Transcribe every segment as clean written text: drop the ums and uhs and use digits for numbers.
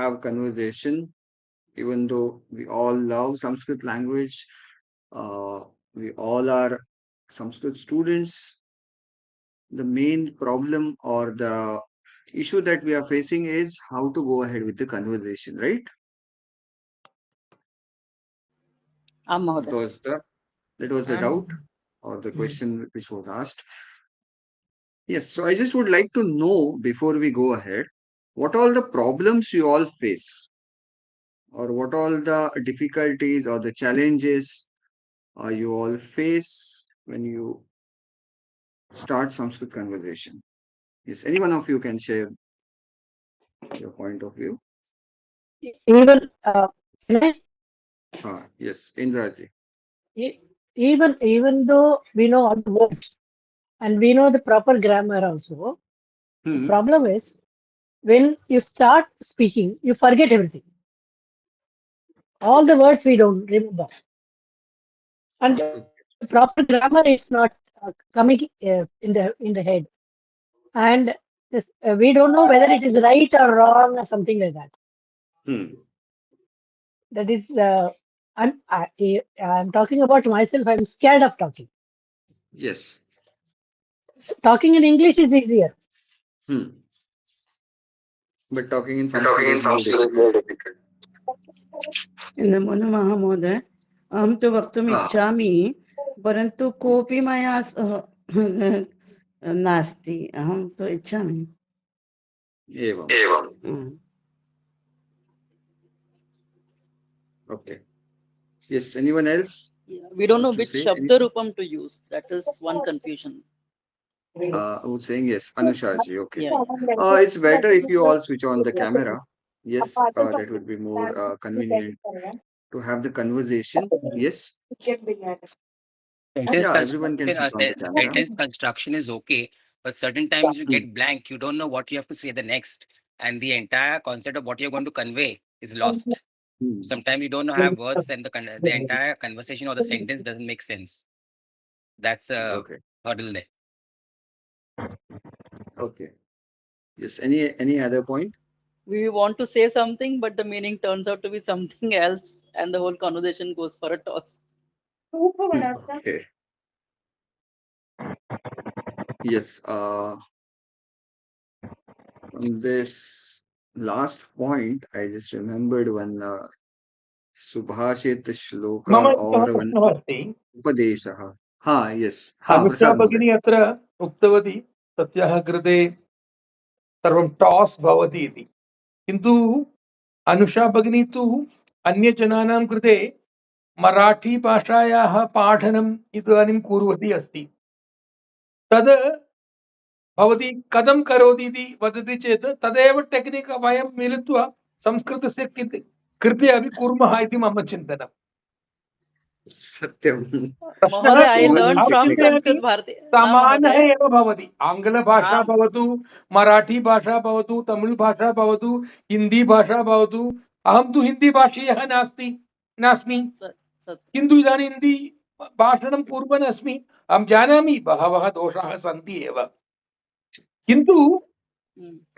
have conversation, even though we all love Sanskrit language, uh, we all are Sanskrit students. The main problem or the issue that we are facing is how to go ahead with the conversation, right? Am That Mahoday. was the doubt or the question which was asked. Yes, so I just would like to know before we go ahead, what all the problems you all face, or what all the difficulties or the challenges you all face when you start Sanskrit conversation. Yes, any one of you can share your point of view. Even can I- Yes, Indraji. e- even though we know all the words and we know the proper grammar also, the Hmm. problem is when you start speaking, you forget everything. All the words we don't remember, and the proper grammar is not coming in the head, and we don't know whether it is right or wrong or something like that. Hmm. That is, I'm talking about myself. I'm scared of talking. Yes. So talking in English is easier. Hmm. But talking in Sanskrit is more difficult. नमो नमः महोदय, अहं तु वक्तुम् इच्छामि, परन्तु कोऽपि मया सह नास्ति। अहं तु इच्छामि। एवं. Okay. Yes, anyone else? Yeah, we don't know wants to which say Shabda anything? Rupam to use. That is one confusion. Who's saying yes? Anushaji. Okay. Yeah, yeah. It's better if you all switch on the camera. Yes, that would be more convenient to have the conversation. Yes. Sentence Yeah, everyone can switch on the camera. sentence construction is okay, but certain times you Hmm. get blank. You don't know what you have to say the next, and the entire concept of what you're going to convey is lost. Hmm. Sometimes you don't have words, and the entire conversation or the sentence doesn't make sense. That's a Okay. hurdle there. Okay. Yes. Any other point? We want to say something, but the meaning turns out to be something else, and the whole conversation goes for a toss. Okay. Yes. On this last point, I just remembered one Subhashit shloka मम or एकः one प्रश्नः अस्ति। Upadeshaha. Yes. Anusha Prasad Mohoday. भगिनी अत्र उक्तवती तस्याः कृते सर्वं टास् भवति इति, किन्तु अनुषा भगिनी तु अन्यजनानां कृते मराठी भाषायाः पाठनम् इदानीं कुर्वती अस्ति। तद् भवती कथं करोति इति वदति चेत् तदेव टेक्निक् वयं मिलित्वा संस्कृतस्य कृते अपि कुर्मः इति मम चिन्तनम्। Satyam. Mahoday, I Samadhan learned from technique. Sanskrit Bharati. समानः Mahoday. एव भवति। आङ्ग्लभाषा Am. भवतु, मराठी भाषा भवतु, तमिळ् भाषा भवतु, हिन्दी भाषा भवतु। अहं तु हिन्दी भाषीयः नास्मि, किन्तु इदानीं हिन्दी भाषणं कुर्वन् अस्मि। अहं जानामि बहवः दोषाः सन्ति एव, किन्तु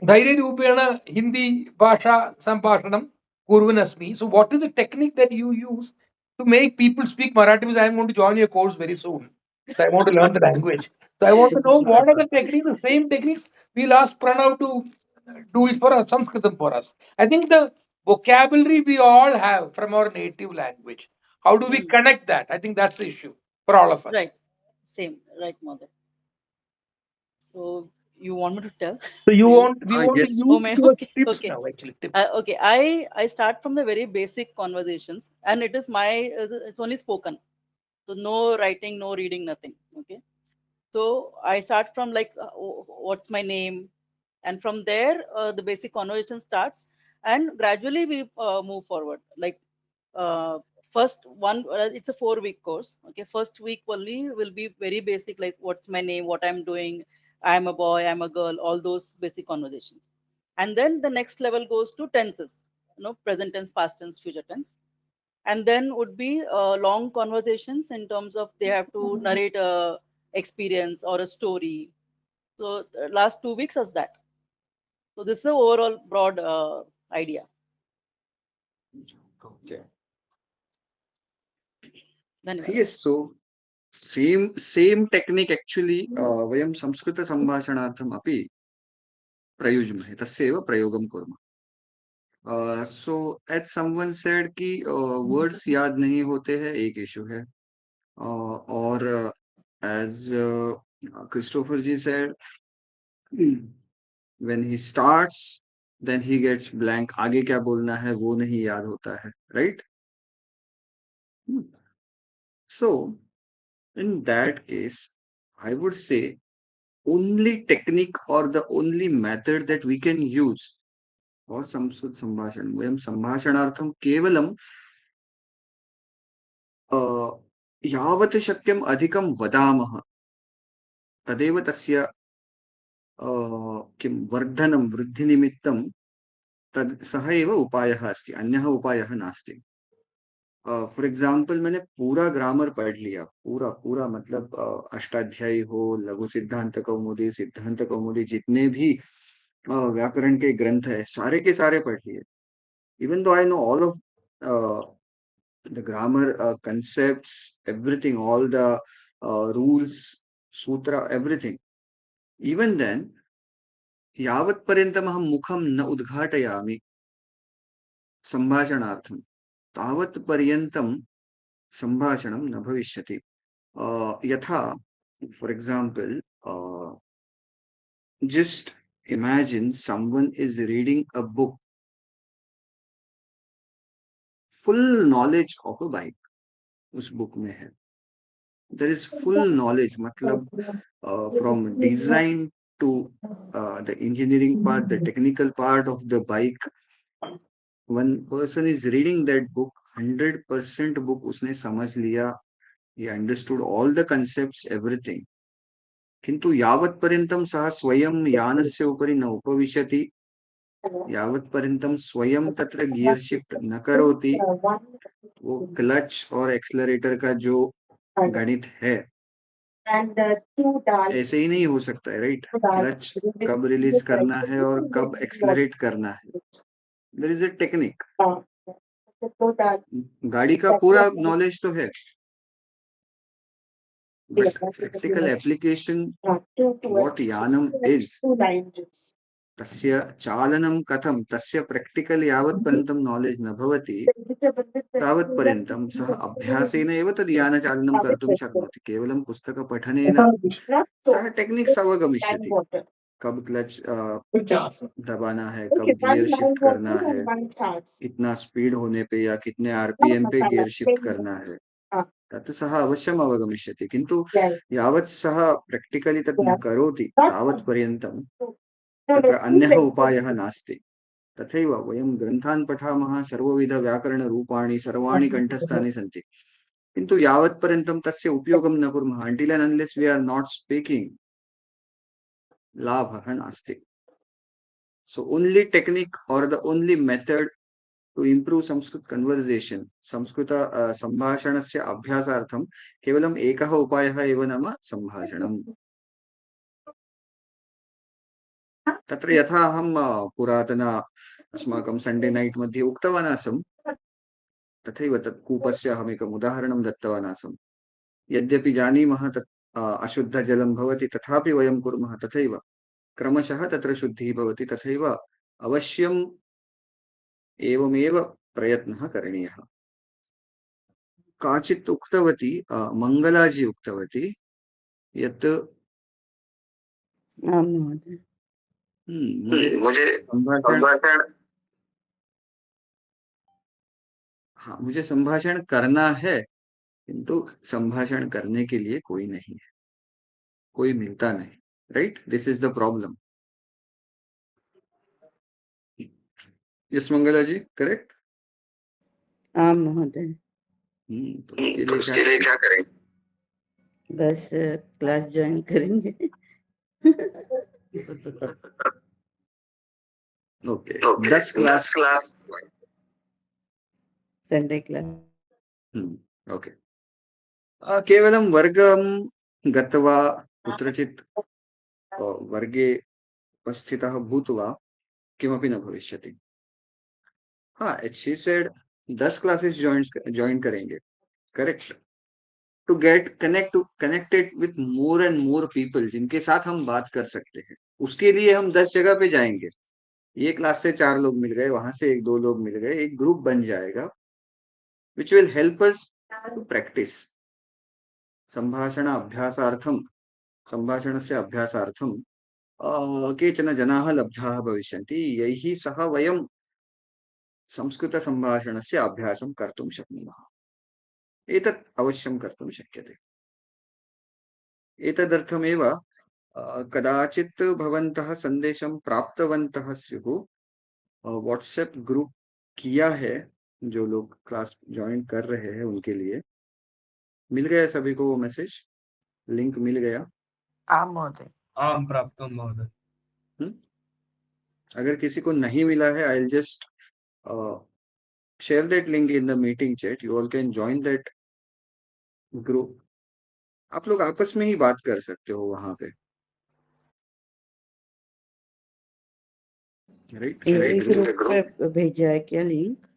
धैर्यरूपेण हिन्दी भाषा सम्भाषणं कुर्वन् अस्मि। So what is the technique that you use to make people speak Marathi? Because I am going to join your course very soon. So I want to learn the language. So I want to know what are the techniques, the same techniques we'll ask Pranav to do it for us, Sanskritam for us. I think the vocabulary we all have from our native language. How do we connect that? I think that's the issue for all of us. Right. Same. Right, Mahoday. So you want me to tell? So we want to Yes. use your tips Okay. now, actually tips. Okay. I start from the very basic conversations, and it is it's only spoken, so no writing, no reading, nothing. Okay. So I start from like, what's my name, and from there the basic conversation starts, and gradually we move forward. Like, first one, it's a 4-week course. Okay, first week only will be very basic, like what's my name, what I'm doing, I'm a boy, I'm a girl, all those basic conversations. And then the next level goes to tenses, present tense, past tense, future tense. And then would be long conversations in terms of they have to narrate a experience or a story. So last 2 weeks is that. So this is the overall broad idea. Okay. धन्यवाद. Yes, so same technique actually वयं संस्कृतसम्भाषणार्थम् अपि प्रयुज्महे, तस्यैव प्रयोगं कुर्मः. So as someone said कि words याद नहीं होते हैं, एक इशू है. और as Christopher ji said, when he starts then he gets blank, आगे क्या बोलना है वो नहीं याद होता है, right? So in that case I would say only technique or the only method that we can use for Sanskrit संभाषण, वयं संभाषणार्थं केवलं यावत् शक्यम् अधिकं वदामः, तदेव तस्य किं वर्धनं वृद्धिनिमित्तं तद् सः एव उपायः अस्ति, अन्यः उपायः नास्ति. फॉर एग्जाम्पल मैंने पूरा ग्रामर पढ़ लिया, पूरा पूरा मतलब अष्टाध्यायी हो, लघु सिद्धांत कौमुदी, जितने भी व्याकरण के ग्रंथ है सारे के सारे पढ़ लिए. Even though I know all of the grammar concepts, everything, all the rules, sutra, everything, even then यावत् पर्यन्तम् अहं मुखं न उद्घाटयामि संभाषणार्थं, तावत् पर्यन्तं संभाषणं न भविष्यति. यथा for example just imagine someone is reading a book, full knowledge of a bike उस बुक में है. there is full knowledge, मतलब from design to the engineering part, the technical part of the bike. One person is reading that book, 100% book उसने समझ लिया, he understood all the concepts, everything. किन्तु यावत् पर्यन्तं सः स्वयं यानस्य उपरि न उपविशति, यावत् पर्यन्तं स्वयं तत्र गियर शिफ्ट न करोति, वो क्लच और एक्सेलरेटर का जो गणित है ऐसे ही नहीं हो सकता है, राइट? क्लच कब रिलीज करना है और कब एक्सेलरेट करना है, देयर इज अ टेक्निक. गाड़ी का पूरा नॉलेज तो है, but practical application, what Yanam is, तस्य चालनं कथं, तस्य प्रैक्टिकल यावत् पर्यन्तं नॉलेज न भवति, तावत् पर्यन्तं सः अभ्यासेन एव तद् यानचालनं कर्तुं शक्नोति. केवलं पुस्तकपठनेन सः टेक्निक्स अवगमिष्यति, कब क्लच दबाना है, कब गियर शिफ्ट करना है, इतना स्पीड होने पे या कितने आरपीएम पे गियर शिफ्ट करना है, तत् सः अवश्यम् अवगमिष्यति. किन्तु यावत् सः प्रैक्टिकली तत् न करोति, तावत् पर्यन्तं तत्र अन्यः उपायः नास्ति. तथैव वयं ग्रन्थान् पठामः, सर्वविधव्याकरणरूपाणि सर्वाणि कण्ठस्थानि सन्ति, किन्तु यावत् पर्यन्तं तस्य उपयोगं न कुर्मः, until and unless we are not speaking, लाभः नास्ति. So only technique or the only method to improve Sanskrit conversation, Sanskrit सम्भाषणस्य अभ्यासार्थं केवलम् एकः उपायः एव, नाम सम्भाषणम्. तत्र यथा अहं पुरातन अस्माकं संडे नाइट मध्ये उक्तवान् आसम्, तथैव तत् कूपस्य अहमेकम् उदाहरणं दत्तवान् आसम्. यद्यपि जानीमः तत् अशुद्धजलं भवति, तथापि वयं कुर्मः तथैव, क्रमशः तत्र शुद्धिः भवति. तथैव अवश्यम् एवमेव प्रयत्नः करणीयः. काचित् उक्तवती, मङ्गलाजी उक्तवती यत् आं महोदय. मुझे संभाषण, हाँ, मुझे संभाषण करना है, किंतु संभाषण करने के लिए कोई नहीं है, कोई मिलता नहीं, right? This is the problem. Yes Mangala ji, correct? आं महोदय. तो उसके लिए क्या करें? बस क्लास ज्वाइन करेंगे. Okay, 10 class Sunday class. Okay. केवलं वर्गं गत्वा कुत्रचित् वर्गे उपस्थितः भूत्वा किमपि न भविष्यति. हाँ, she said 10 क्लासेस ज्वाइन करेंगे, correct, to get connected with more and more people, जिनके साथ हम बात कर सकते हैं। उसके लिए हम 10 जगह पे जाएंगे। ये क्लास से 4 लोग मिल गए, वहां से 1-2 लोग मिल गए, एक ग्रुप बन जाएगा, which will help us to practice संभाषण अभ्यासार्थम, सम्भाषणस्य अभ्यासार्थं केचन जनाः लब्धाः भविष्यन्ति, यैः सह वयं संस्कृतसम्भाषणस्य अभ्यासं कर्तुं शक्नुमः। एतत् अवश्यं कर्तुं शक्यते। एतदर्थमेव कदाचित् भवन्तः सन्देशं प्राप्तवन्तः स्युः, व्हाट्सएप ग्रुप किया है, जो लोग क्लास ज्वाइन कर रहे हैं उनके लिए मिल गया सभी को वो मैसेज, लिंक मिल गया। आम महोदय। आम प्राप्तं महोदय। अगर किसी को नहीं मिला है, I will just share that link in the meeting chat. You all can join that group. आप लोग आपस में ही बात कर सकते हो वहां पे, राइट? एक ग्रुप पे भेजा है क्या लिंक?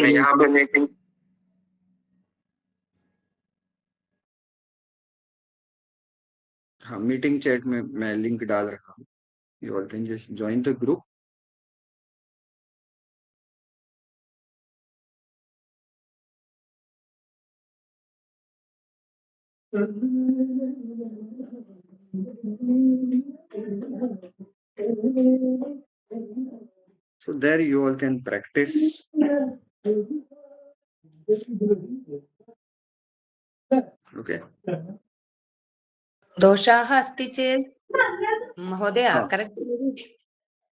यहाँ पे मीटिंग, हाँ, मीटिंग चैट में मैं लिंक डाल रहा हूँ। You all can just join the group. So there you all can practice. Okay. दोषाः अस्ति चेत् महोदय हाँ। करेक्ट्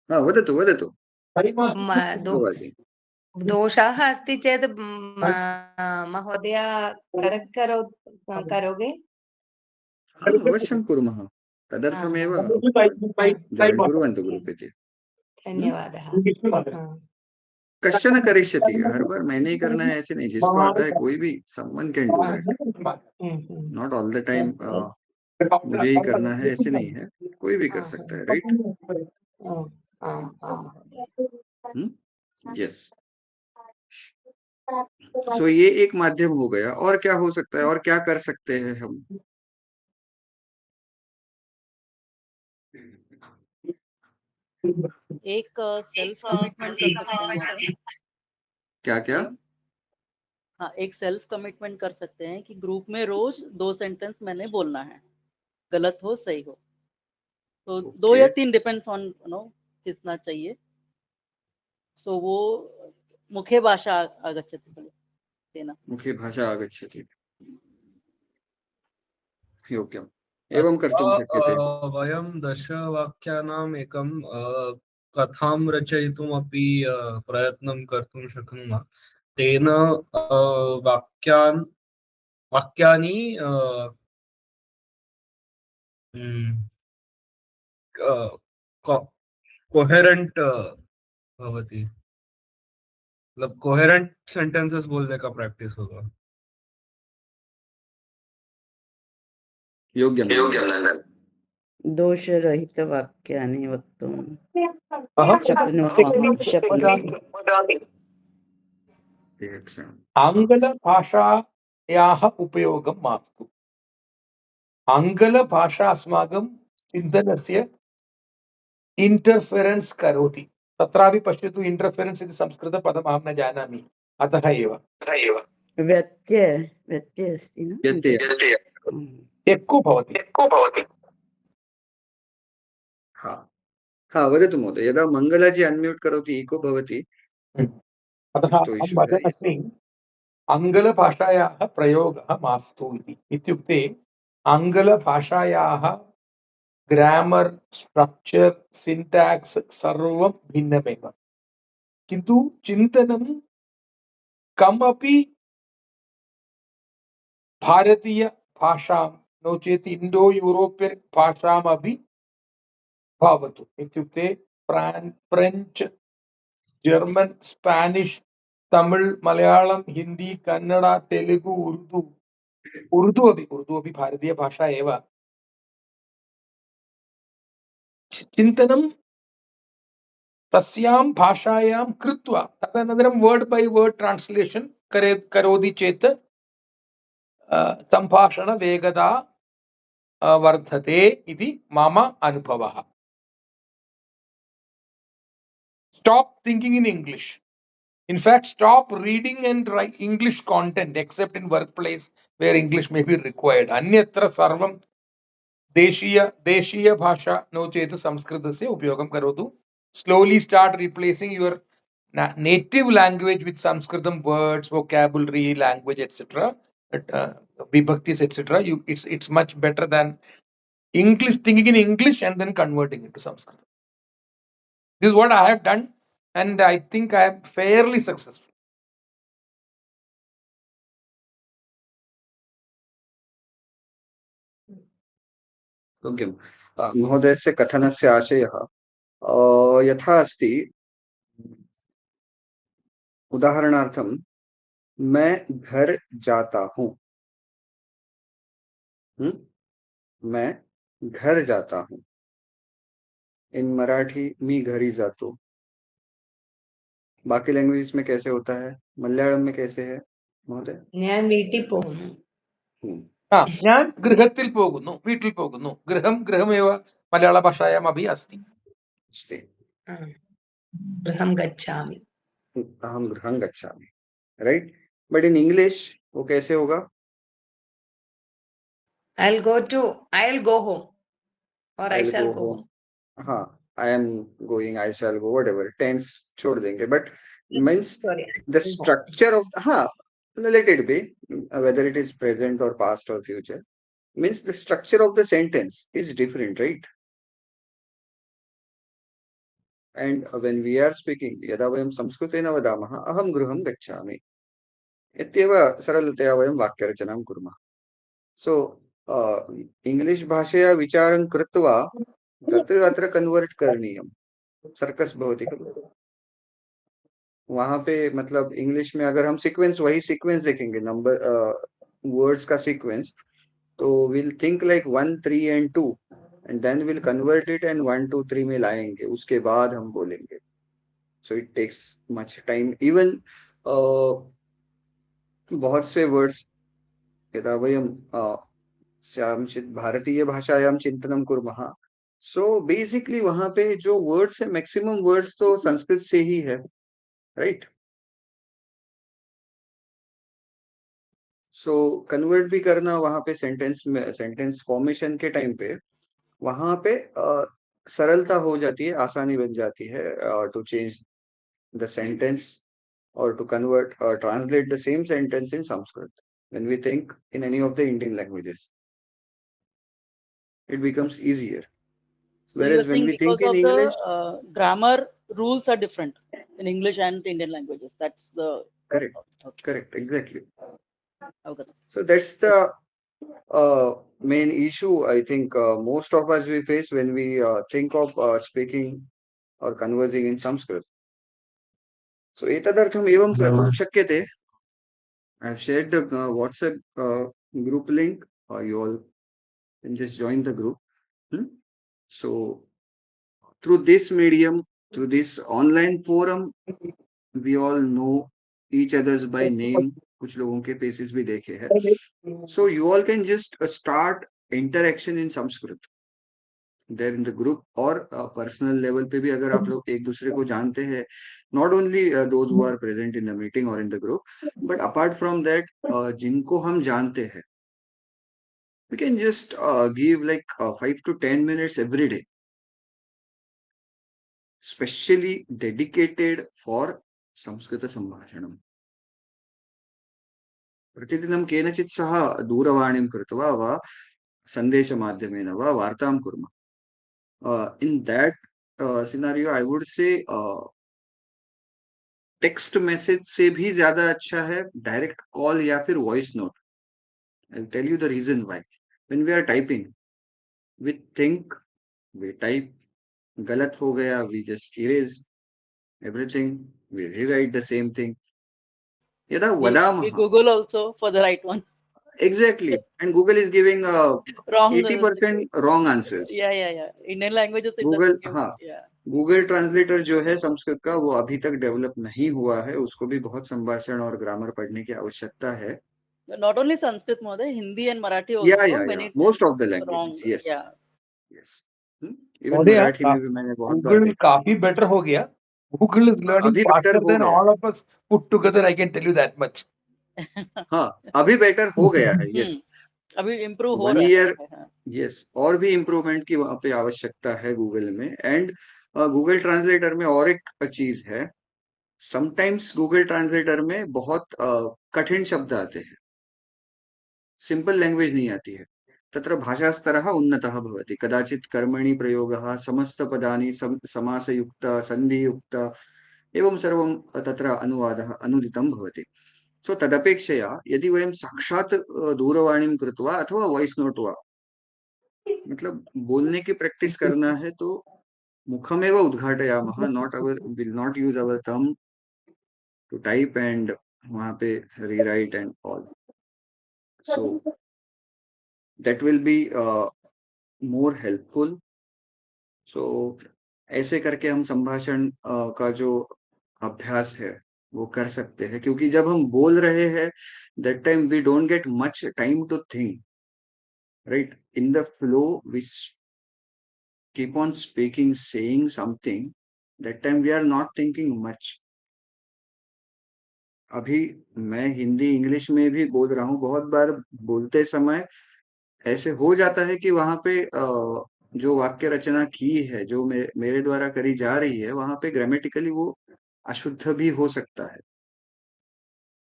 वदतु वदतु। भवति। दोषाः अस्ति चेत् महोदय करेक्ट् करोगे? अवश्यं कुर्मः, तदर्थमेव जायिन् कुर्वन्तु ग्रुप् इति। धन्यवादः। कश्चन करिष्यति, हर बार मैंने ही करना है ऐसे नहीं, जिसको आता है कोई भी, someone can do that. Not all the time मुझे ही करना है ऐसे नहीं है, कोई भी कर सकता है, राइट? यस। सो ये एक माध्यम हो गया, और क्या हो सकता है, और क्या कर सकते हैं हम? एक सेल्फ कमिटमेंट कर सकते हैं महोदय। क्या क्या? हाँ, एक सेल्फ कमिटमेंट कर सकते हैं कि ग्रुप में रोज 2 सेंटेंस मैंने बोलना है, गलत हो सही हो, तो 2 या 3 डिपेंड्स ऑन कितना चाहिए। सो वो मुखे भाषा आगच्छति खलु तेन। मुखे भाषा आगच्छति, योग्यम्, एवं कर्तुं शक्यते। वयं 10 वाक्यानाम् एकं कथां रचयितुमपि प्रयत्नं कर्तुं शक्नुमः। तेन वाक्यानि कोहेरेंट भवति, मतलब कोहेरेंट सेंटेंसेस बोलने का प्रैक्टिस होगा। योग्यं नन्दन। दोषरहितवाक्यानि वक्तुं आङ्ग्लभाषायाः उपयोगं मास्तु। आङ्ग्लभाषा अस्माकं चिन्तनस्य इंटरफेरेंस करोति। तत्रापि पश्यतु, इंटरफेरेंस इति संस्कृतपदम् अहं न जानामि, अतः एव व्यत्यय अस्ति न? एको भवति। हाँ, वदतु महोदय। यदा मङ्गलाजी अन्म्यूट् करोति इको भवति, अतः अहं वदन्नस्मि आङ्ग्लभाषायाः प्रयोगः मास्तु इति। इत्युक्ते आङ्ग्लभाषायाः ग्रामर, स्ट्रक्चर, सिंटैक्स सर्वं भिन्नमेव, किन्तु चिन्तनं कमपि भारतीय भाषां नो चेत् इण्डो यूरोपियन् भाषामपि भवतु। इत्युक्ते French, German, Spanish, Tamil, Malayalam, Hindi, Kannada, Telugu, Urdu अपि भारतीय भाषा एव। चिन्तनं तस्यां भाषायां कृत्वा तदनन्तरं वर्ड बाय वर्ड ट्रान्स्लेशन करोति चेत् सम्भाषणवेगता वर्धते इति मम अनुभवः. Stop thinking in English. In fact, stop reading and write English content except in workplace where English may be required. अन्यत्र सर्वं देशीय भाषा नो चेत् संस्कृतस्य उपयोगं करोतु. Slowly start replacing your native language with Sanskritam words, vocabulary, language, etc. Vibhaktis, etc. It's much better than English, thinking in English and then converting it to Sanskrit. This is what I have done, and I think I am fairly successful. योग्यं महोदयस्य कथनस्य आशयः यथा अस्ति. उदाहरणार्थं मैं घर जाता हूँ. मैं घर जाता हूँ. इन मराठी मी घरी जातो. बाकी लैंग्वेज में कैसे होता है? मलयालम में कैसे है महोदय? ഞാൻ വീട്ടിൽ പോകുന്നു. ഞാൻ ഗൃഹത്തിൽ പോകുന്നു, വീട്ടിൽ പോകുന്നു. ഗൃഹമേव മലയാള ഭാഷायाम् अपि अस्ति. गृहं गच्छामि. अहम गृहं गच्छामि. राइट. बट इन इंग्लिश वो कैसे होगा? I'll go home or I shall go home. हाँ, I am going, I shall go, whatever. Tense छोड़ देंगे. But means the structure of, हाँ, let it be, whether it is present or past or future, means the structure of the sentence is different, right? And when we are speaking, यदा वयं संस्कृतेन वदामः अहं गृहं गच्छामि इत्येव सरलतया वयं वाक्यरचनां कुर्मः. सो इंग्लिश भाषया विचारं कृत्वा तत् अत्र कन्वर्ट करणीयं. सर्कस भवति खलु. वहां पे मतलब इंग्लिश में अगर हम सीक्वेंस, वही सीक्वेंस देखेंगे, नंबर वर्ड्स का सीक्वेंस, तो will think like 1 3 and 2 and then we'll convert it and 1 2 3 में लाएंगे, उसके बाद हम बोलेंगे. So it takes much time. Even बहुत से वर्ड्स यदा वयं भारतीय भाषायां चिंतनं कुर्मः, सो बेसिकली वहां पे जो वर्ड्स है, मैक्सिमम वर्ड्स तो संस्कृत से ही है, राइट. सो कन्वर्ट भी करना वहां पे सेंटेंस में, सेंटेंस फॉर्मेशन के टाइम पे वहां पे सरलता हो जाती है, आसानी बन जाती है टू चेंज द सेंटेंस और टू कन्वर्ट और translate the same sentence in Sanskrit. When we think in any of the Indian languages, it becomes easier. So Whereas when we think in English, grammar rules are different in English and Indian languages. That's the correct. Okay. Correct, exactly. Okay. So that's the main issue I think most of us we face when we think of speaking or conversing in Sanskrit. So एतदर्थम् एवं कर्तुं शक्यते. I have shared the WhatsApp group link. You all can just join the group. So through this medium, through this online forum, we all know each other's by name. कुछ लोगों के faces भी देखे हैं. So you all can just start interaction in Sanskrit there in the group, और personal level पे भी अगर आप लोग एक दूसरे को जानते हैं, not only those who are present in the meeting or in the group, but apart from that जिनको हम जानते हैं, we can just give like 5 to 10 minutes every day, specially dedicated for Sanskrit सम्भाषणम्. प्रतिदिनं केनचित् सह दूरवाणीं कृत्वा वा सन्देशमाध्यमेन वा वार्तां कुर्मः. In that scenario, I would say text message से भी ज्यादा अच्छा है डायरेक्ट कॉल या फिर voice note. I'll tell you the reason why. When we are typing, we think, we type, गलत हो गया, we just erase everything, we rewrite the same thing. यदा We वदामः, Google also for the right one. exactly, and Google is giving Wrong. 80% wrong answers. Yeah. Indian languages. It Google, doesn't give, हाँ, yeah. Google translator जो है संस्कृत का वो अभी तक develop नहीं हुआ है, उसको भी बहुत संभाषण और ग्रामर पढ़ने की आवश्यकता है. Not only Sanskrit, Mohdaya, Hindi and Marathi या also, या many most times of the it's languages. wrong. Yes. Yeah. Yes. Even महोदय मराठी में भी मैंने बहुत बार गूगल देखा. काफी बेटर हो गया. गूगल इज लर्निंग अभी बेटर फास्टर हो देन गया ऑल है. Of us put together. I can tell you that much. हाँ, अभी बेटर हो गया है. यस. अभी इम्प्रूव हो 1 रहा ईयर. है. हाँ. यस, और भी इम्प्रूवमेंट की वहां पे आवश्यकता है गूगल में. एंड गूगल ट्रांसलेटर में और एक चीज है, समटाइम्स गूगल ट्रांसलेटर में बहुत कठिन शब्द आते हैं, सिंपल लैंग्वेज नहीं आती है. तत्र भाषास्तरः उन्नतः भवति. कदाचित् कर्मणि प्रयोगः, समस्तपदानि समासयुक्त, सन्धियुक्त एवं सर्वं तत्र अनुवादः अनुदितं भवति. सो तदपेक्षया यदि वयं साक्षात् दूरवाणीं कृत्वा अथवा वॉइस नोट वा, मतलब बोलने की प्रैक्टिस करना है तो मुखमेव उद्घाटयामः. Not our will not use our thumb to type and वहां पे rewrite and all. So that will be more helpful. So ऐसे करके हम संभाषण का जो अभ्यास है वो कर सकते हैं, क्योंकि जब हम बोल रहे हैं that time we don't get much time to think, right. In the flow we keep on speaking, saying something, that time we are not thinking much. अभी मैं हिंदी इंग्लिश में भी बोल रहा हूँ, बहुत बार बोलते समय ऐसे हो जाता है कि वहां पे जो वाक्य रचना की है, जो मेरे द्वारा करी जा रही है, वहां पे ग्रामेटिकली वो अशुद्ध भी हो सकता है.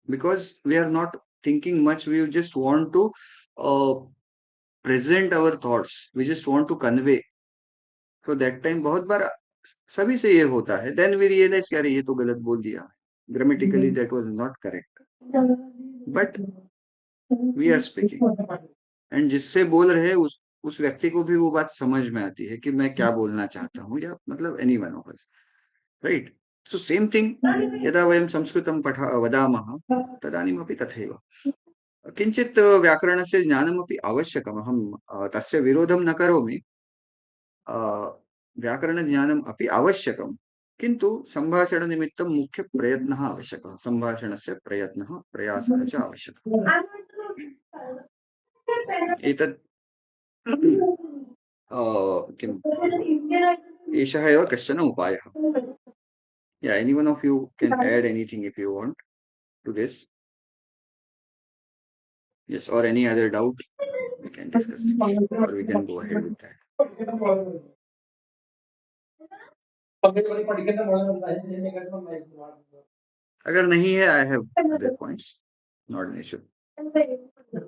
Because we are not thinking much, we just want to present our thoughts, we just want to convey. तो दैट टाइम बहुत बार सभी से ये होता है. देन वी रियलाइज कि अरे ये तो गलत बोल दिया, grammatically that was not correct, but we are speaking. And जिससे बोल रहे हैं उस व्यक्ति को भी वो बात समझ में आती है कि मैं क्या बोलना चाहता हूँ, या मतलब any one of us, right. So same thing, यदा वयं संस्कृतं वदामः तदानीमपि तथैव किञ्चित् व्याकरणस्य ज्ञानमपि आवश्यकम्. अहं तस्य विरोधं न करोमि. व्याकरणज्ञानम् अपि आवश्यकं, किन्तु सम्भाषणनिमित्तं मुख्यप्रयत्नः आवश्यकः. सम्भाषणस्य प्रयत्नः, प्रयासः च आवश्यकः. एतत् किम्, एषः एव कश्चन उपायः. Yeah, any one of you can add anything if you want to this. Yes, or any other doubt we can discuss, or we can go ahead with that. अगर नहीं है, I have other points, not an issue.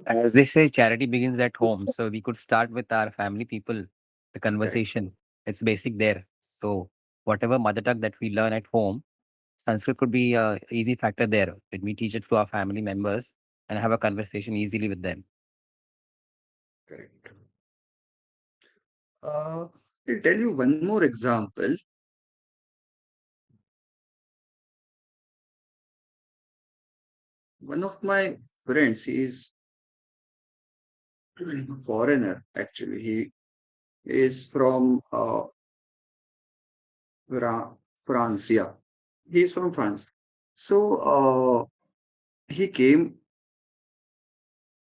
As they say, charity begins at home. So we could start with our family people, the conversation. It's basic there. So whatever mother tongue that we learn at home, Sanskrit could be a easy factor there when we teach it to our family members and have a conversation easily with them. Correct. I'll tell you one more example. One of my friends, he is a foreigner actually. He is from France. Yeah, he is from France. So he came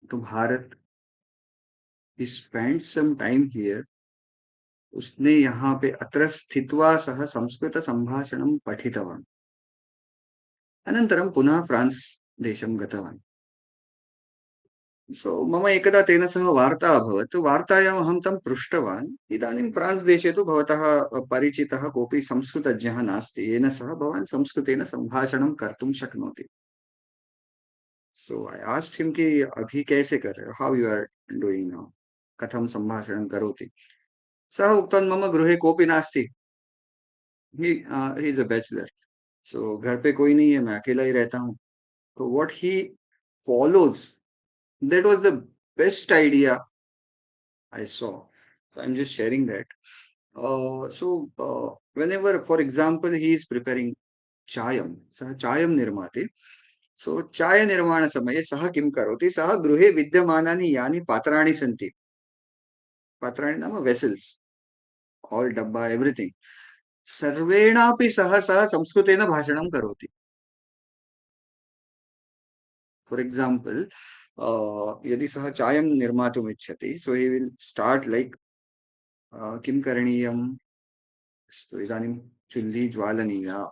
to Bharat. He spent some time here. उसने यहाँ पे अत्र स्थित्वा सह संस्कृत संभाषणं पठितवान्. अनन्तरं पुनः France देशं गतवान्. सो मम एकदा तेन सह वार्ता अभवत्. वार्तायाम् अहं तं पृष्टवान्, इदानीं फ्रान्स् देशे तु भवतः परिचितः कोऽपि संस्कृतज्ञः नास्ति, येन सह भवान् संस्कृतेन सम्भाषणं कर्तुं शक्नोति. सो आई आस्क्ड हिम कि अभी कैसे कर रहे हो, how you are doing now, कथं सम्भाषणं करोति. सः उक्तवान्, मम गृहे कोऽपि नास्ति, ही इज अ बैचलर. सो घर पे कोई नहीं है, मैं अकेला ही रहता हूँ. तो what he follows, that was the best idea I saw. So I'm just sharing that. Whenever, for example, he is preparing chayam, सः चायं निर्माति. सो चाय निर्माणसमये सः किं करोति, सः गृहे विद्यमानानि यानि पात्राणि सन्ति, पात्राणि नाम वेसल्स्, all dabba, everything, सर्वेणापि सह सः संस्कृतेन भाषणं करोति. फॉर एग्जाम्पल, यदि सः चायं निर्मातुम् इच्छति, सो ही विल स्टार्ट लाइक किं करणीयम्, अस्तु इदानीं चुल्ली ज्वालनीया,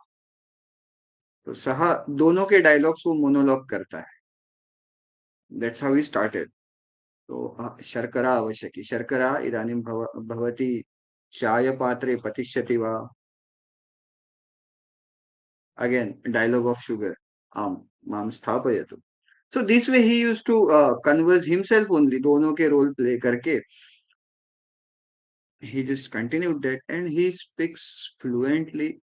तो सः दोनों के डायलॉग्स वो मोनोलॉग करता है. That's how he started. तो शर्करा आवश्यकी, शर्करा इदानीं भवती चायपात्रे पतिष्यति वा, अगेन डायलॉग ऑफ शुगर, आम मां स्थापयतु. So this way he used to converse himself only, दोनों के रोल प्ले करके he just continued that and he speaks fluently.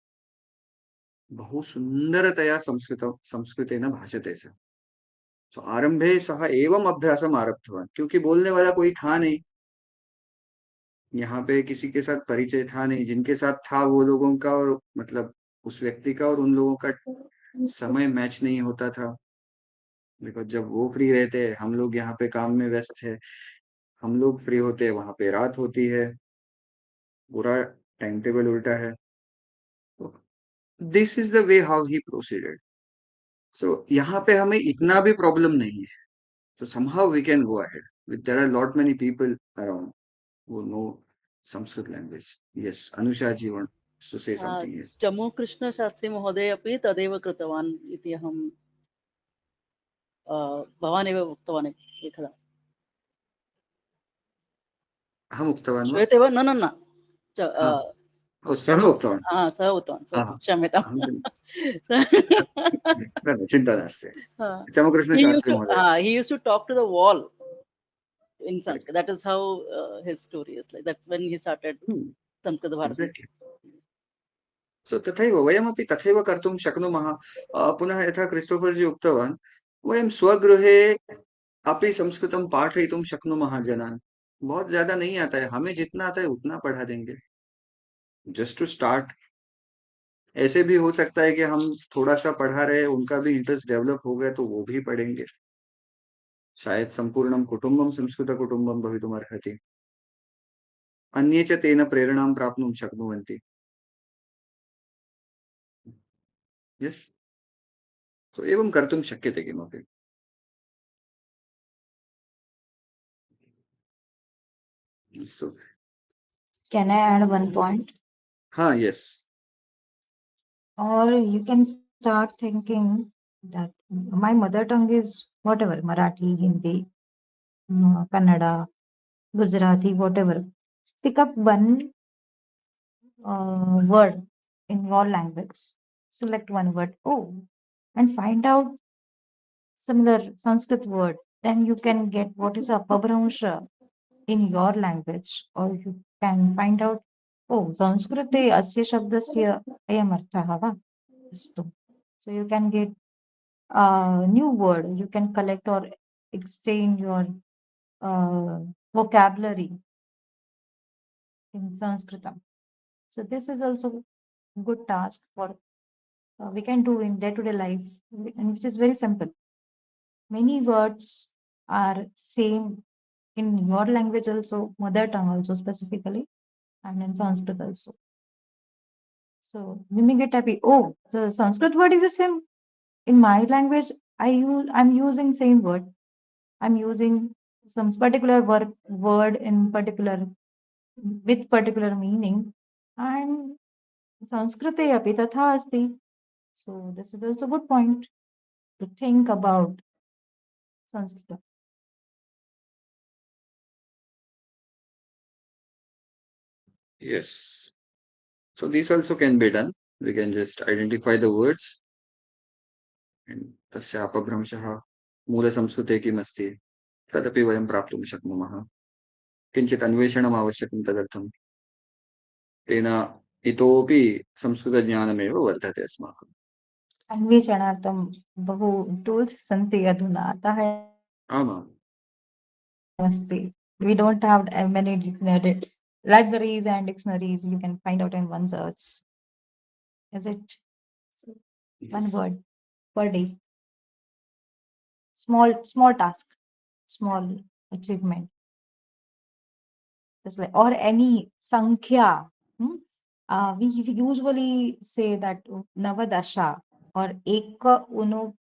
बहु सुन्दरतया संस्कृतेन भाषते सः. So आरंभे सः एवं अभ्यासम् आरब्धवान्, क्योंकि बोलने वाला कोई था नहीं, यहाँ पे किसी के साथ परिचय था नहीं. जिनके साथ था वो लोगों का और मतलब उस व्यक्ति का और उन लोगों का समय मैच नहीं होता था. बिकॉज जब वो फ्री रहते हैं, हम लोग यहाँ पे काम में व्यस्त है, हम लोग फ्री होते हैं, वहां पे रात होती है, पूरा टाइम टेबल उल्टा है. This is the way how he proceeded. So यहाँ पे हमें इतना भी प्रॉब्लम नहीं है. So somehow we can go ahead with, there are lot many people around who know Sanskrit language. Yes, Anusha ji wants to say something. Yes. चमू कृष्ण शास्त्री महोदय अपि तदेव कृतवान् इति अहं भवान् एव उक्तवान् एकदा. अहम् उक्तवान् वा? श्रूयते वा? न न न हा. ओ, सः उक्तवान्. सः उक्तवान्, हा. क्षम्यताम्. न, चिन्ता नास्ति. चमकृष्णशास्त्री महोदय. He used to talk to the wall in Sanskrit. That is how his story is. Like that's when he started Sanskrit Bharati. Exactly. सो तथैव वयमपि तथैव कर्तुं शक्नुमः. पुनः यथा क्रिस्टोफर् जी उक्तवान्, वयं स्वगृहे अपि संस्कृतं पाठयितुं शक्नुमः जनान्. बहुत ज्यादा नहीं आता है, हमें जितना आता है उतना पढ़ा देंगे, जस्ट टू स्टार्ट. ऐसे भी हो सकता है कि हम थोड़ा सा पढ़ा रहे, उनका भी इंटरेस्ट डेवलप हो गया तो वो भी पढ़ेंगे. शायद संपूर्णं कुटुम्बं संस्कृतकुटुम्बं भवितुमर्हति. अन्ये च तेन प्रेरणां प्राप्नुं शक्नुवन्ति. यस्. सो एवं कर्तुं शक्यते किमपि. अस्तु. Can I add one point? हाँ, yes. Or you can start thinking that my mother tongue is whatever, Marathi, Hindi, Kannada, Gujarati, whatever. Pick up one word in your language, select one word, and find out similar Sanskrit word. Then you can get what is Apabhramsha in your language, or you can find out, Sanskrite asya shabdasya ayam arthaha va. So you can get a new word, you can collect or extend your vocabulary in Sanskritam. So this is also good task for we can do in day-to-day life, and which is very simple. Many words are same in your language also, mother tongue also specifically, and in Sanskrit also. So we may get happy. Oh, the Sanskrit word is the same. In my language, I'm using same word. I'm using some particular word in particular with particular meaning, and Sanskrite api tatha asti. So this is also good point to think about Sanskrit. Yes. So this also can be done. We can just identify the words and तस्य अपभ्रंशः मूलसंस्कृते किमस्ति तदपि वयं प्राप्तुं शक्नुमः. किञ्चित् अन्वेषणम् आवश्यकं तदर्थं. तेन इतोपि संस्कृतज्ञानमेव वर्धते अस्माकम्. अन्वेषणार्थं बहु टूल्स् सन्ति अधुना, अतः आमाम्. अस्ति. We don't have many libraries and dictionaries you can find out in one search. Is it? So, one Yes. word per day. Small task, small achievement. Just like, or any sankhya. we usually say that Navadasha or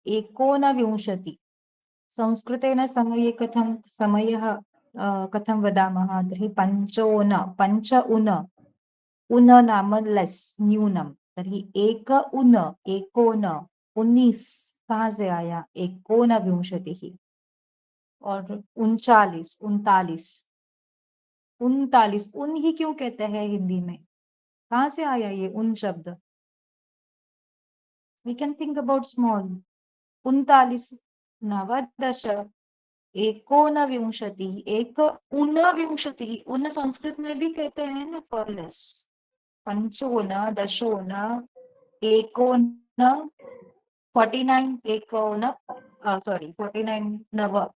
एकोनविंशति. संस्कृतेन समये समयः कथं वदामः तर्हि पञ्च उन नाम less न्यूनम, तर्हि एकोन 19 कहाँ से आया? एकोनविंशतिः. और 39 उन ही क्यों कहते हैं हिंदी में? कहाँ से आया ये उन शब्द? We can think about small. 39 नवदश एकोनविंशतिः ऊनविंशतिः. ऊन संस्कृत में भी कहते हैं ना फॉर लेस. पंचोन दशोन एकोन 49 एकोन 49 नव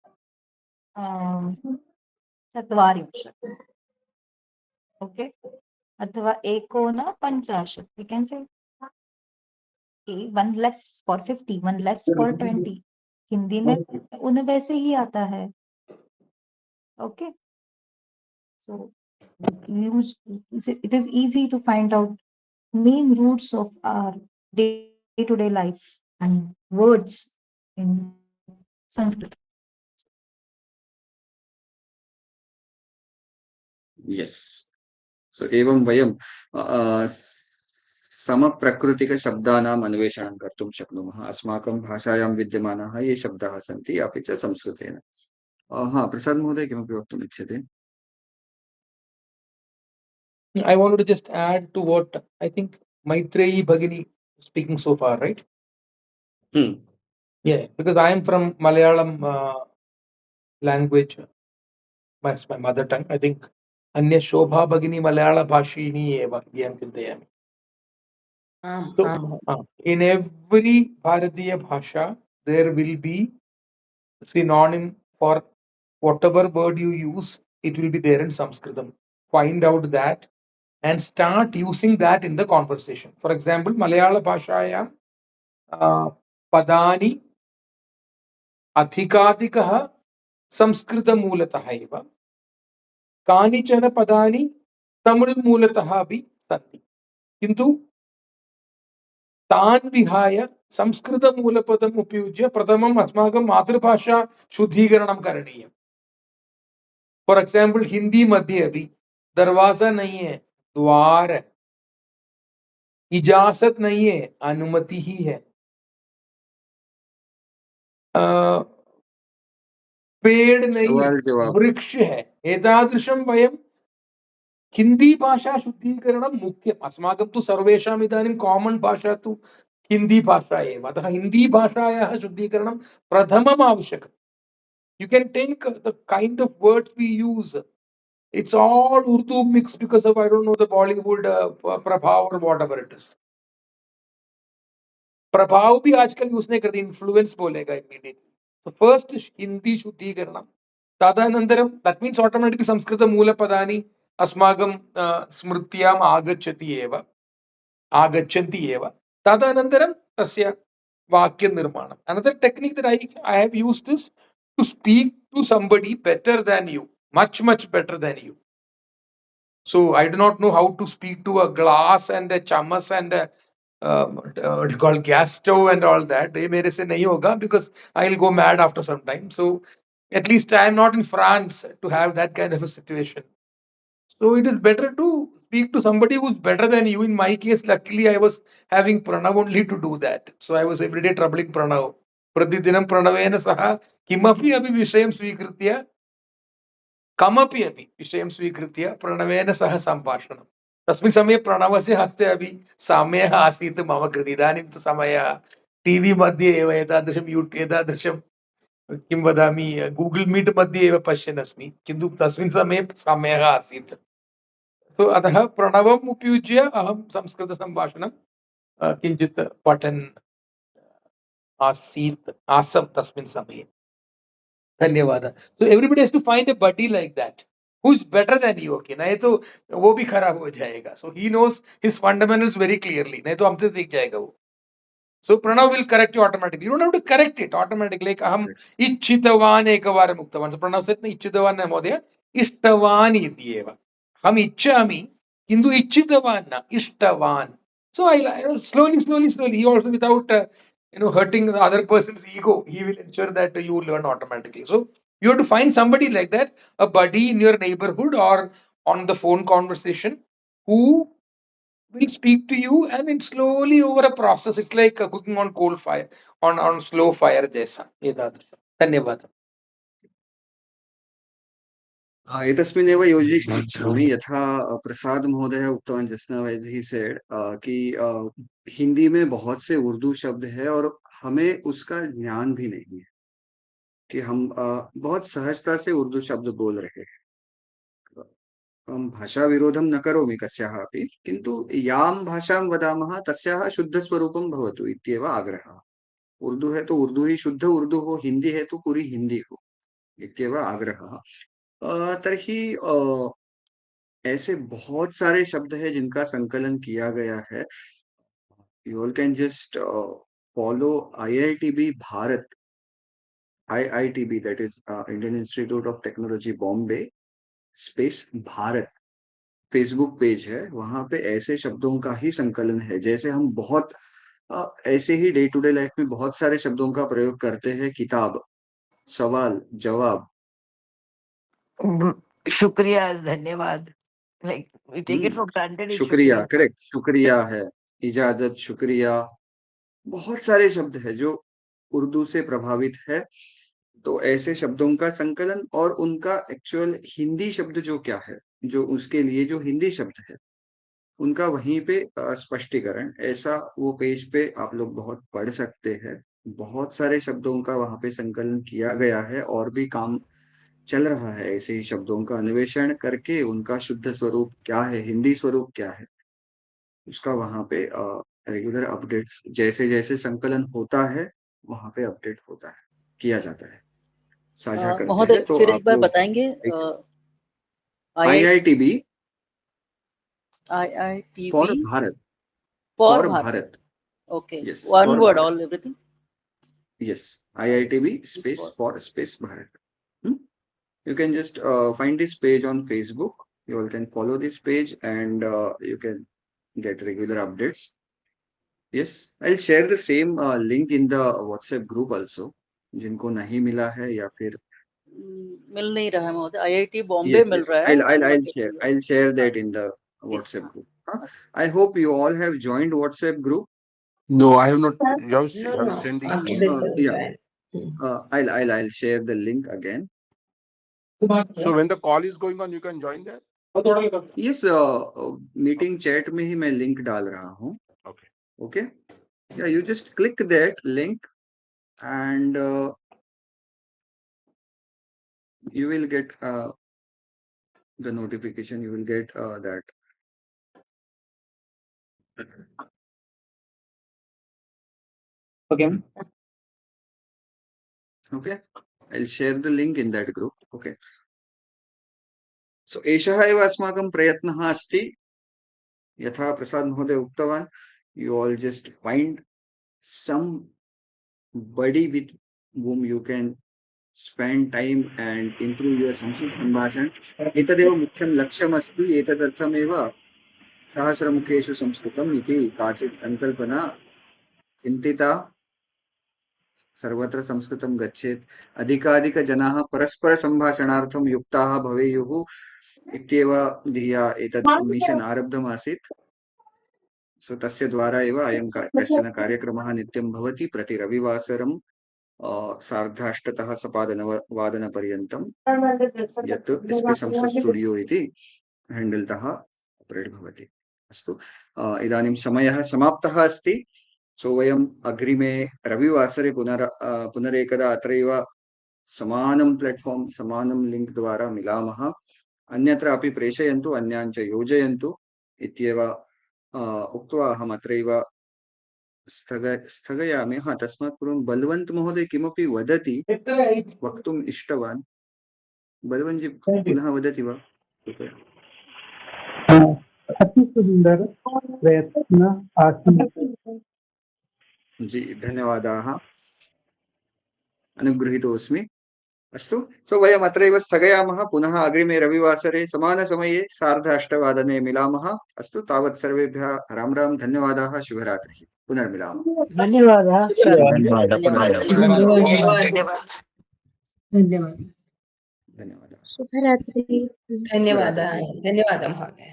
चत्वारिंशत्. ओके. अथवा एकोन 50. We can say one less for 50, one less for 20. Hindi में उन वैसे ही आता है. Okay. So it is easy to find out main roots of our day-to-day life and words in Sanskrit. Yes. So एवं वयं समप्रकृतिकशब्दानाम् अन्वेषणं कर्तुं शक्नुमः. अस्माकं भाषायां विद्यमानाः ये शब्दाः सन्ति अपि च संस्कृतेन. हा, प्रसाद महोदय किमपि वक्तुम् इच्छते? I wanted to just add to what I think Maitreyi Bhagini speaking so far, right? Yeah, because I am from Malayalam language. That's my mother tongue. I think Anya Shobha Bhagini Malayala Bhashini eva yam chintayami. So, in every Bharatiya Bhasha, there will be synonym for whatever word you use, it will be there in Sanskritam. Find out that and start using that in the conversation. For example, Malayala Bhashaya Padani Adhikadikaha Samskrita Mulatah eva. कानिचन पदानि तमिळ् मूलतः अपि सन्ति, किन्तु तान् विहाय संस्कृतमूलपदम् उपयुज्य प्रथमम् अस्माकं मातृभाषा शुद्धीकरणं करणीयम्. फॉर एग्जाम्पल हिंदी मध्ये अपि दरवाजा नहीं है, द्वार है. इजाजत नहीं है, अनुमति ही है. पेड़ नहीं है, वृक्ष है. एतादृशं वयं हिंदी भाषा शुद्धीकरणं मुख्यम्. अस्माकं तु सर्वेषाम् इदानीं कामन् भाषा तु हिंदी भाषा एव. अतः हिंदी भाषायाः शुद्धीकरणं प्रथमम् आवश्यकम्. You can take the kind of words we use. It's all Urdu mixed because of, I don't know, the Bollywood प्रभाव or whatever it is. प्रभाव भी आजकल यूज नहीं करते, इन्फ्लुएंस बोलेगा इमीडिएटली. So first हिंदी शुद्धीकरणं, तदनन्तरं that means automatically संस्कृत मूलपदानि अस्माकं स्मृत्याम् आगच्छन्ति एव. तदनन्तरं तस्य वाक्यनिर्माणम्. Another technique that I have used is to speak to somebody better than you, much better than you. So I do not know how to speak to a glass and a chamas and a what you call gas stove and all that. ये मेरे से नहीं होगा because I'll go mad after some time. So at least I am not in France to have that kind of a situation. So it is better to speak to somebody who's better than you. In my case, luckily I was having Pranav only to do that. So I was everyday troubling Pranav. Pratidinam Pranavena saha kimapi abhi vishayam svikritya कमपि अपि विषयं स्वीकृत्य प्रणवेन सह सम्भाषणं. तस्मिन् समये प्रणवस्य हस्ते अपि समयः आसीत् मम कृते. इदानीं तु समयः टीवी मध्ये एव एतादृशं किं वदामि गूगल मीट मध्ये एव पश्यन् अस्मि, किन्तु तस्मिन् समये समयः आसीत्. सो अतः प्रणवम् उपयुज्य अहं संस्कृतसम्भाषणं किञ्चित् पठन् आसम् तस्मिन् समये. धन्यवाद. So everybody has to find a buddy like that who is better than you. Okay, नहीं तो वो भी खराब हो जाएगा. So he knows his fundamentals very clearly. नहीं तो हमसे सीख जाएगा वो. So Pranav will correct you automatically. You don't have to correct it automatically. Like अहम इच्छितवान् एकवारम् उक्तवान्. So Pranav said इच्छितवान् न महोदय, इष्टवान् इति एव. हम इच्छामि Kintu ichitavan na, ishtavan. So I slowly, he also without hurting the other person's ego, he will ensure that you learn automatically. So you have to find somebody like that, a buddy in your neighborhood or on the phone conversation, who will speak to you, and it's slowly over a process. It's like cooking on coal fire, on slow fire जैसा एतादृशं. धन्यवादः. एतस्मिन्नेव योजयितुमिच्छामि यथा प्रसाद महोदय उक्तवान् just now as he said कि हिंदी में बहुत से उर्दू शब्द है और हमें उसका ज्ञान भी नहीं है कि हम बहुत सहजता से उर्दू शब्द बोल रहे हैं. भाषा विरोधं न करोमि कस्याः अपि, किन्तु यां भाषां वदामः तस्याः शुद्धस्वरूपं भवतु इत्येव आग्रहः. उर्दू है तो उर्दू ही शुद्ध उर्दू हो, हिंदी है तो पूरी हिंदी हो इत्येव आग्रहः. तर्हि ऐसे बहुत सारे शब्द हैं जिनका संकलन किया गया है. You all can just follow IITB Bharat, IITB, that is Indian institute of technology Bombay space Bharat Facebook page है. वहां पे ऐसे शब्दों का ही संकलन है. जैसे हम बहुत ऐसे ही डे टू डे लाइफ में बहुत सारे शब्दों का प्रयोग करते हैं. किताब, सवाल, जवाब, शुक्रिया is धन्यवाद. Like we take it for granted. It's शुक्रिया, शुक्रिया. करेक्ट, शुक्रिया है, इजाजत, शुक्रिया. बहुत सारे शब्द है जो उर्दू से प्रभावित है. तो ऐसे शब्दों का संकलन और उनका एक्चुअल हिंदी शब्द जो क्या है, जो उसके लिए जो हिंदी शब्द है उनका वहीं पे स्पष्टीकरण, ऐसा वो पेज पे आप लोग बहुत पढ़ सकते हैं. बहुत सारे शब्दों का वहां पे संकलन किया गया है और भी काम चल रहा है ऐसे ही शब्दों का अन्वेषण करके उनका शुद्ध स्वरूप क्या है, हिंदी स्वरूप क्या है, उसका वहां पे रेगुलर अपडेट्स जैसे जैसे संकलन होता है वहां पे अपडेट होता है, किया जाता है, साझा करते महोदय हैं. तो फिर एक आप बार लोग बताएंगे IITB IITB for Bharat, for for Bharat. Bharat, Okay, yes, one for word, Bharat, all everything. yes, IITB space For- for space Bharat. You can just find this page on Facebook. You all can follow this page and you can get regular updates. Yes, I'll share the same link in the WhatsApp group also. जिनको नहीं मिला है या फिर मिल नहीं रहा है महोदय. IIT बॉम्बे yes, मिल yes, रहा है. I'll share that in the WhatsApp group. I hope you all have joined WhatsApp group. No, I have not. Just No, have no. sent the After email. this, we'll Yeah. join. I'll share the link again. So when the call is going on, you can join there. Yes, meeting chat में ही मैं link डाल रहा हूँ. Okay. Okay. Yeah, you just click that link and you will get the notification. You will get that. Okay. Okay. I'll share the link in that group. Okay. So एषः एव अस्माकं प्रयत्नः अस्ति. यथा प्रसाद महोदय उक्तवान्, you all just find somebody with whom you can spend time and improve your Sanskrit संभाषण. एतदेव मुख्यं लक्ष्यमस्ति. एतदर्थमेव सहस्रमुखेषु संस्कृतम् इति काचित् संकल्पना चिन्तिता. सर्वत्र संस्कृतं गच्छेत्, अधिकाधिकजनाः परस्पर संभाषणार्थं युक्ताः भवेयुः इत्येव धिया एतत् मिशन् आरब्धमासीत्. सो तस्य द्वारा एव अयं कश्चन कार्यक्रमः नित्यं भवति. प्रति रविवासरं 8:30 सपादनवादनपर्यन्तं यत् SP संस्कृत स्टुडियो इति हैंडल तः ऑपरेट भवति. अस्तु, इदानीं समयः समाप्तः अस्ति. सो वयम् अग्रिमे रविवासरे पुनरेकदा अत्रैव समानं प्लेटफॉर्म, समानं लिंक द्वारा मिलामः. अन्यत्र अपि प्रेषयन्तु, अन्यान् च योजयन्तु इत्येव उक्त्वा अहम् अत्रैव स्थगयामि. तस्मात् पूर्वं बलवन्त महोदय किमपि वदति, वक्तुम् इष्टवान्. बलवन्त जी पुनः वदति वा कृपया? अति सुंदर प्रयत्न आसीत्. जी, धन्यवादाः. अनुगृहीतोऽस्मि. अस्तु, सो वयम् अत्रैव स्थगयामः। पुनः अग्रिमे रविवासरे समानसमये 8:30 मिलामः। अस्तु, तावत् सर्वेभ्यः राम राम, धन्यवादाः, शुभरात्रिः, पुनर्मिलामः। धन्यवादः धन्यवाद धन्यवाद धन्यवादाः। शुभरात्रि धन्यवादः धन्यवादः महोदय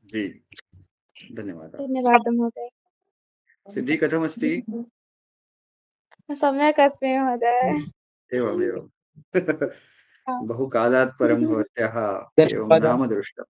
जी, धन्यवादाः। धन्यवादः महोदय। सिद्धि कथमस्ति? सम्यक् अस्मि महोदय। एवमेवं बहु कालात् परं भवत्याः एवं नाम दृष्टम्।